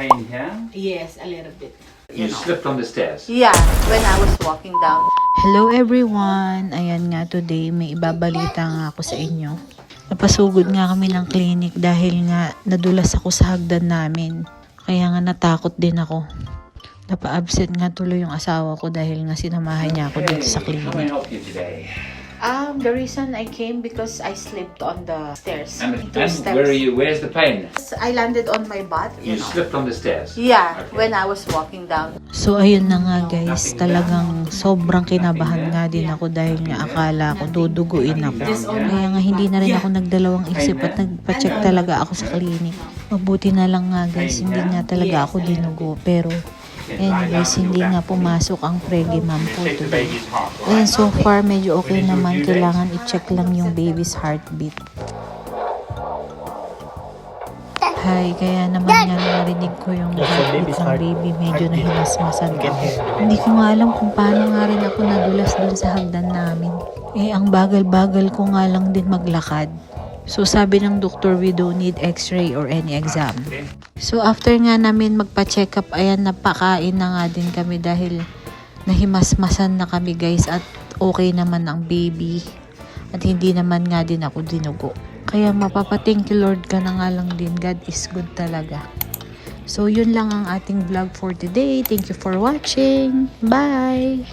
pain here? Yes, a little bit. You slipped on the stairs? Yeah, when I was walking down. Hello everyone! Ayan nga today, may ibabalita nga ako sa inyo. Napasugod nga kami ng clinic dahil nga nadulas ako sa hagdan namin. Kaya nga natakot din ako. Napa-absent nga tuloy yung asawa ko dahil nga sinamahan niya ako dito sa How may I clinic. help you today? The reason I came because I slipped on the stairs. And Two steps. where are you? Where's the pain? I landed on my butt, You slipped on the stairs? Yeah, Okay. when I was walking down. So ayun na nga guys, talagang sobrang kinabahan nga din ako dahil nga akala ko duduguin ako. Kaya nga hindi na rin ako nagdalawang isip at nagpa-check talaga ako sa clinic. Mabuti na lang nga guys, hindi nga talaga ako dinugo. Pero anyways, hindi nga pumasok ang Pregimam po Take the today. baby's heart. And so far, medyo okay naman. Kailangan i-check lang yung baby's heartbeat. Hi, kaya naman nga narinig ko yung heartbeat ng baby. Medyo nahimasmasan ako. Hindi ko nga alam kung paano nga rin ako nadulas dun sa hagdan namin. Ang bagal-bagal ko nga lang din maglakad. So sabi ng doktor, we don't need x-ray or any exam. So after nga namin magpa-check up, ayan, napakain na nga din kami dahil nahimasmasan na kami guys at okay naman ang baby. At hindi naman nga din ako dinugo. Kaya mapapa-thank you Lord ka na nga lang din. God is good talaga. So yun lang ang ating vlog for today. Thank you for watching. Bye!